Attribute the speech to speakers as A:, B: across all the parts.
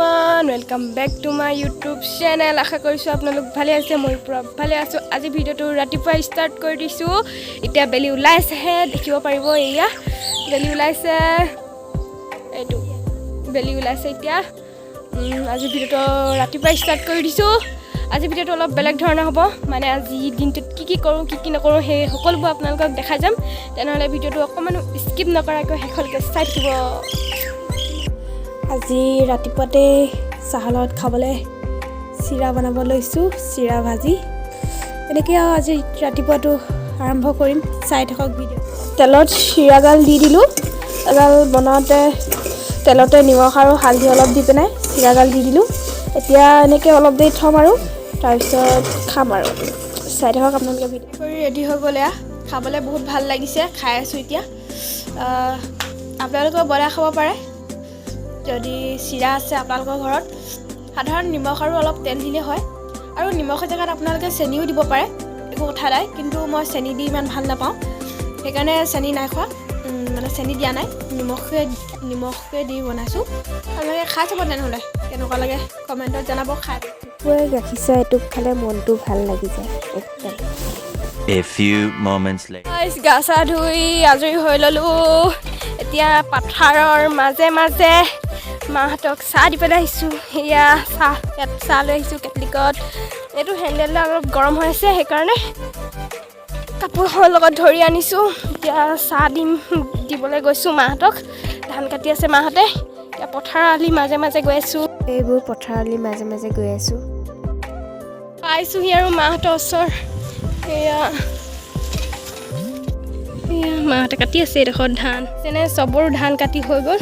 A: everyone, welcome back to my YouTube channel. আশা কৰিছো আপোনালোক ভালে আছে মই পুৰা ভালে আছো আজি ভিডিওটো ৰাতিপুৱা ষ্টাৰ্ট কৰি দিছো এতিয়া বেলি ওলাইছে হে দেখিব পাৰিব এয়া বেলি ওলাইছে এইটো বেলি ওলাইছে এতিয়া আজি ভিডিওটো ৰাতিপুৱা ষ্টাৰ্ট কৰি দিছো আজি ভিডিওটো অলপ বেলেগ ধৰণৰ হ'ব মানে আজি দিনটোত কি কৰো কি নকৰো হে সকলোবোৰ আপোনালোকক দেখা যাম তেনেহলে ভিডিওটো অকমান স্কিপ নকৰাকৈ হেখলকে চাই থাকিব আজি ৰাতিপুৱাতে চাহৰ লগত খাবলৈ চিৰা বনাব লৈছোঁ চিৰা ভাজি এনেকৈ আজি ৰাতিপুৱাটো আৰম্ভ কৰিম চাই থাকক ভিডিও তেলত চিৰাগাল দি দিলোঁ এগাল বনাওঁতে তেলতে নিমখ আৰু হালধি অলপ দি পেলাই চিৰাগাল দি দিলোঁ এতিয়া এনেকৈ অলপ দেৰি থ'ম আৰু তাৰপিছত খাম আৰু চাই থাকক আপোনালোকে ভিডিও কৰি ৰেডি হৈ গ'লে খাবলৈ বহুত ভাল লাগিছে খাই আছোঁ এতিয়া আপোনালোকেও বনাই খাব পাৰে যদি চিৰা আছে আপোনালোকৰ ঘৰত সাধাৰণ নিমখ আৰু অলপ তেল দিলে হয় আৰু নিমখৰ জেগাত আপোনালোকে চেনিও দিব পাৰে একো কথা নাই কিন্তু মই চেনি দি ইমান ভাল নাপাওঁ সেইকাৰণে চেনি নাই খোৱা মানে চেনি দিয়া নাই নিমখে দি বনাইছোঁ আপোনালোকে খাই চাব তেনেহ'লে কেনেকুৱা লাগে কমেণ্টত জনাব খাই পুৱাই গাখীৰ চাহ এটুপ খালে মনটো ভাল লাগি যায় একদম
B: A few moments later.
A: গা চা ধুই আজৰি হৈ ল'লোঁ এতিয়া পথাৰৰ মাজে মাজে মাহঁতক চাহ দি পেলাই আহিছোঁ এয়া চাহ লৈ আহিছোঁ কেটলিকত এইটো হেণ্ডেলটো অলপ গৰম হৈ আছে সেইকাৰণে কাপোৰখনৰ লগত ধৰি আনিছোঁ এতিয়া চাহ দিবলৈ গৈছোঁ মাহঁতক ধান কাটি আছে মাহঁতে এতিয়া পথাৰ আলি মাজে মাজে গৈ আছোঁ এইবোৰ পথাৰ আলি মাজে মাজে গৈ আছোঁ পাইছোঁহি আৰু মাহঁতৰ ওচৰ এয়া মাহঁতে কাটি আছে এইডোখৰত ধান যেনে চবৰো ধান কাটি হৈ গ'ল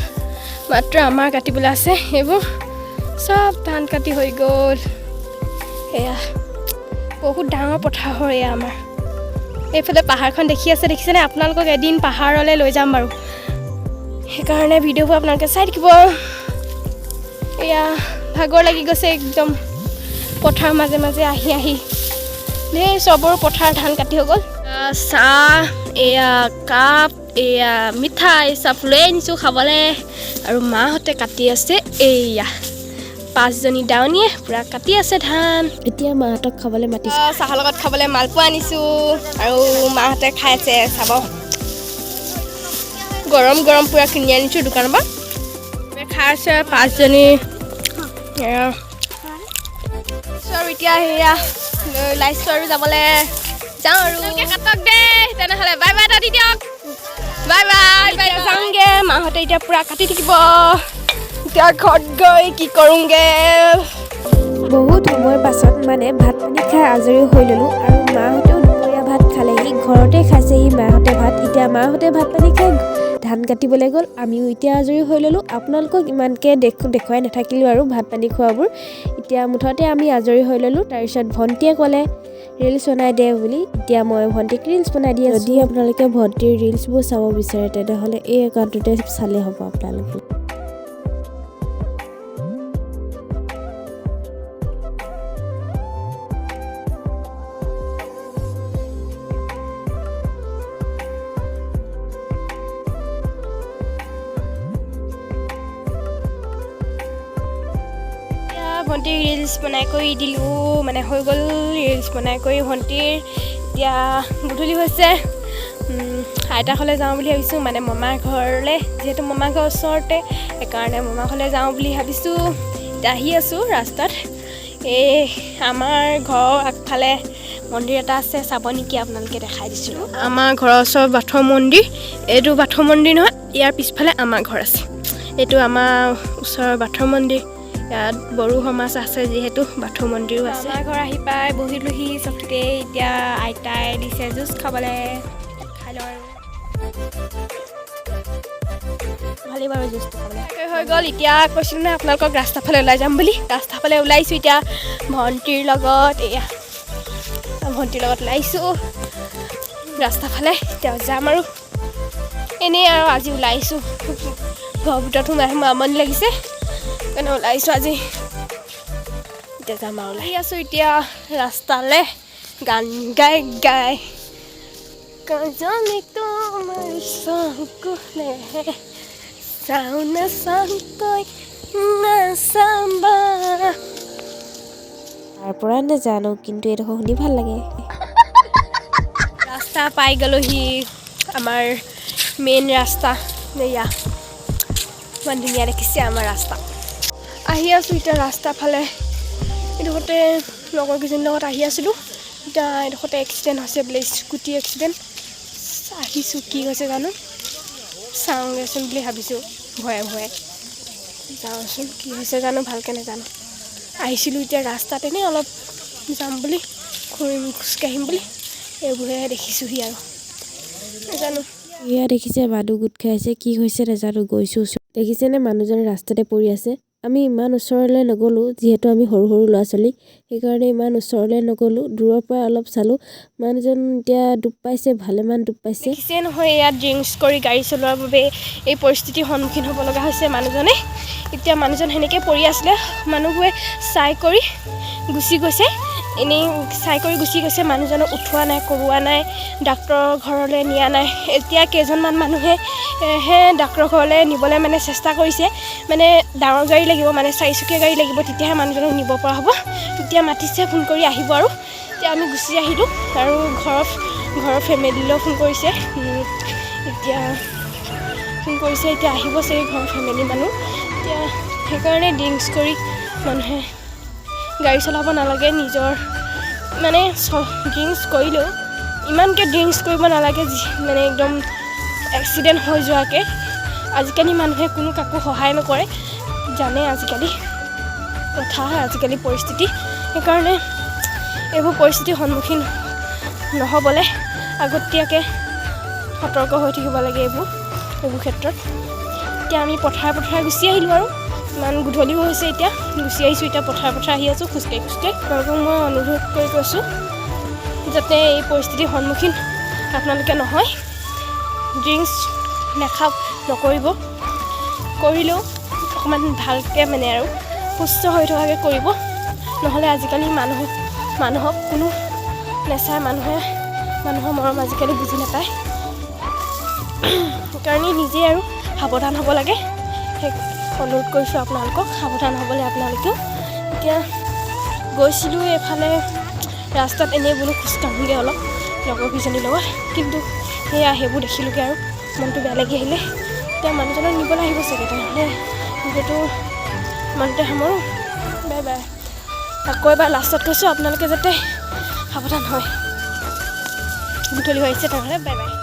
A: মাত্ৰ আমাৰ কাটিবলৈ আছে এইবোৰ চব ধান কাটি হৈ গ'ল এয়া বহুত ডাঙৰ পথাৰ হয় এয়া আমাৰ এইফালে পাহাৰখন দেখিছেনে আপোনালোকক এদিন পাহাৰলৈ লৈ যাম বাৰু সেইকাৰণে ভিডিঅ'বোৰ আপোনালোকে চাই থাকিব এয়া ভাগৰ লাগি গৈছে একদম পথাৰ মাজে মাজে আহি দেই চবৰো পথাৰ ধান কাটি হৈ গ'ল চাহ এয়া কাপ এয়া মিঠাই চব লৈ আনিছোঁ খাবলৈ আৰু মাহঁতে কাটি আছে এয়া 5জনী দাৱনীয়ে পূৰা কাটি আছে ধান এতিয়া মাহঁতক খাবলৈ মাতিছোঁ চাহৰ লগত খাবলৈ মালপোৱা আনিছোঁ আৰু মাহঁতে খাই আছে চাব গৰম পূৰা কিনি আনিছোঁ দোকানৰ পৰা খাই আছে 5জনী আৰু এতিয়া সেয়া ওলাইছোঁ আৰু যাবলৈ যাওঁ আৰু কাটক দেই তেনেহ'লে বাই বাই এটা দি দিয়ক বাই বাই যাওঁগৈ মাহঁতে এতিয়া পূৰা কাটি থাকিব এতিয়া ঘৰত গৈ কি কৰোঁগৈ বহুত সময়ৰ পাছত মানে ভাত পানী খাই আজৰি হৈ ল'লোঁ আৰু মাহঁতেও দুপৰীয়া ভাত খালেহি ঘৰতে খাইছেহি মাহঁতে ভাত এতিয়া মাহঁতে ভাত পানী খাই ধান কাটিবলৈ গ'ল আমিও এতিয়া আজৰি হৈ ল'লোঁ আপোনালোকক ইমানকৈ দেখুৱাই নাথাকিলোঁ আৰু ভাত পানী খোৱাবোৰ এতিয়া মুঠতে আমি আজৰি হৈ ল'লোঁ তাৰপিছত ভণ্টিয়ে ক'লে ৰিলছ বনাই দে বুলি এতিয়া মই ভণ্টিক ৰিলছ বনাই দি আছোঁ যদি আপোনালোকে ভণ্টিৰ ৰিলছবোৰ চাব বিচাৰে তেনেহ'লে এই একাউণ্টটোতে চালে হ'ব আপোনালোকে ভণ্টিৰ ৰিলছ বনাই কৰি দিলোঁ মানে হৈ গ'ল ৰিলছ বনাই কৰি ভণ্টিৰ এতিয়া গধূলি হৈছে আইতা ঘৰলৈ যাওঁ বুলি ভাবিছোঁ মানে মামাৰ ঘৰলৈ যিহেতু মামাৰ ঘৰৰ ওচৰতে সেইকাৰণে মামাৰ ঘৰলৈ যাওঁ বুলি ভাবিছোঁ এতিয়া আহি আছোঁ ৰাস্তাত এই আমাৰ ঘৰৰ আগফালে মন্দিৰ এটা আছে চাব নেকি আপোনালোকে দেখাই দিছিলোঁ আমাৰ ঘৰৰ ওচৰৰ বাথৌ মন্দিৰ এইটো বাথৌ মন্দিৰ নহয় ইয়াৰ পিছফালে আমাৰ ঘৰ আছে এইটো আমাৰ ওচৰৰ বাথৌ মন্দিৰ ইয়াত বড়ো সমাজ আছে যিহেতু বাথৌ মন্দিৰো আছে আমাৰ ঘৰ আহি পাই বহিলোহি চকীতে এতিয়া আইতাই দিছে জুচ খাবলৈ খাই লওঁ আৰু ভালেই বাৰু জুচটো খাবলৈ হৈ গ'ল এতিয়া কৈছিলোঁ নহয় আপোনালোকক ৰাস্তাৰ ফালে ওলাই যাম বুলি ৰাস্তাৰ ফালে ওলাইছোঁ এতিয়া ভণ্টিৰ লগত এয়া ভণ্টিৰ লগত ওলাইছোঁ ৰাস্তাৰ ফালে এতিয়া যাম আৰু এনেই আৰু আজি ওলাইছোঁ ঘৰৰ ভিতৰত সোমাই আমনি লাগিছে সেইকাৰণে ওলাইছোঁ আজি এতিয়া যাম আৰু ওলাই আছোঁ এতিয়া ৰাস্তালৈ গান গাই কাজনী তোমাৰ চকুলে চাওঁ নাচাওঁকৈ নাচাম
C: পৰা নাজানো, কিন্তু এইডোখৰ শুনি ভাল লাগে।
A: ৰাস্তা পাই গ'লোহি, আমাৰ মেইন ৰাস্তা। এয়া ইমান ধুনীয়া দেখিছে আমাৰ ৰাস্তা। আহি আছোঁ এতিয়া ৰাস্তা ফালে। এইডোখৰতে লগৰ কেইজনীৰ লগত আহি আছিলোঁ। এতিয়া এইডোখৰতে এক্সিডেণ্ট হৈছে বোলে, স্কুটি এক্সিডেণ্ট। আহিছোঁ, কি হৈছে জানো, চাওঁগৈচোন বুলি ভাবিছোঁ ভয়ে ভয়ে। যাওঁচোন, কি হৈছে জানো, ভালকৈ নাজানো। আহিছিলোঁ এতিয়া ৰাস্তাত এনেই অলপ যাম বুলি, খোজকাঢ়িম বুলি, এইবোৰে দেখিছোঁহি আৰু নাজানো।
C: এয়া দেখিছে মানুহ গোট খাইছে, কি হৈছে নাজানো। গৈছোঁ ওচৰত, দেখিছেনে মানুহজন ৰাস্তাতে পৰি আছে। আমি ইমান ওচৰলৈ নগ'লোঁ, যিহেতু আমি সৰু সৰু ল'ৰা ছোৱালী, সেইকাৰণে ইমান ওচৰলৈ নগ'লোঁ। দূৰৰ পৰা অলপ চালোঁ। মানুহজন এতিয়া ডুব পাইছে, ভালেমান ডুব পাইছে।
A: দেখিছে নহয়, ইয়াত ড্ৰিংকছ কৰি গাড়ী চলোৱাৰ বাবে এই পৰিস্থিতিৰ সন্মুখীন হ'ব লগা হৈছে মানুহজনে। এতিয়া মানুহজন সেনেকৈ পৰি আছিলে, মানুহবোৰে চাই কৰি গুচি গৈছে। এনেই চাই কৰি গুচি গৈছে, মানুহজনক উঠোৱা নাই, কৰোৱা নাই, ডাক্তৰৰ ঘৰলৈ নিয়া নাই। এতিয়া কেইজনমান মানুহে ডাক্তৰৰ ঘৰলৈ নিবলৈ মানে চেষ্টা কৰিছে। মানে ডাঙৰ গাড়ী লাগিব, মানে 4চকীয়া গাড়ী লাগিব, তেতিয়াহে মানুহজনক নিব পৰা হ'ব। তেতিয়া মাতিছে, ফোন কৰি আহিব আৰু। এতিয়া আমি গুচি আহিলোঁ আৰু ঘৰৰ ফেমিলিলৈও ফোন কৰিছে। এতিয়া আহিব চাগে ঘৰৰ ফেমিলি মানুহ। এতিয়া সেইকাৰণে ড্ৰিংকছ কৰি মানুহে গাড়ী চলাব নালাগে। নিজৰ মানে ড্ৰিংকছ কৰিলেও ইমানকৈ ড্ৰিংকছ কৰিব নালাগে, মানে একদম এক্সিডেণ্ট হৈ যোৱাকৈ। আজিকালি মানুহে কোনো কাকো সহায় নকৰে, জানে আজিকালি কথা, আজিকালি পৰিস্থিতি। সেইকাৰণে এইবোৰ পৰিস্থিতিৰ সন্মুখীন নহ'বলৈ আগতীয়াকৈ সতৰ্ক হৈ থাকিব লাগে এইবোৰ ক্ষেত্ৰত। এতিয়া আমি পথাৰে গুচি আহিলোঁ আৰু ইমান গধূলিও হৈছে, এতিয়া গুচি আহিছোঁ। এতিয়া পথাৰে আহি আছোঁ খোজকাঢ়ি। আপোনালোকক মই অনুৰোধ কৰি কৈছোঁ যাতে এই পৰিস্থিতিৰ সন্মুখীন আপোনালোকে নহয়। ড্ৰিংকছ নকৰিব, কৰিলেও অকণমান ভালকৈ মানে আৰু সুস্থ হৈ থকাকৈ কৰিব। নহ'লে আজিকালি মানুহক কোনো নেচায়, মানুহৰ মৰম আজিকালি বুজি নাপায়। সেইকাৰণে নিজে আৰু সাৱধান হ'ব লাগে। সেই অনুৰোধ কৰিছোঁ আপোনালোকক, সাৱধান হ'বলৈ আপোনালোকেও। এতিয়া গৈছিলোঁ এইফালে ৰাস্তাত, এনেই বোলো খোজকাঢ়োঁগৈ অলপ লগৰ কেইজনীৰ লগত, কিন্তু সেইবোৰ দেখিলোঁগৈ আৰু মনটো বেয়া লাগি আহিলে। এতিয়া মানুহজনক নিবলৈ আহিব চাগে, তেনেহ'লে যিহেতু ইমানতে সামৰোঁ। Bye bye. আকৌ এবাৰ লাষ্টত কৈছোঁ আপোনালোকে যাতে সাৱধান হয়। গধূলি হৈ আহিছে, তেনেহ'লে বাই বাই।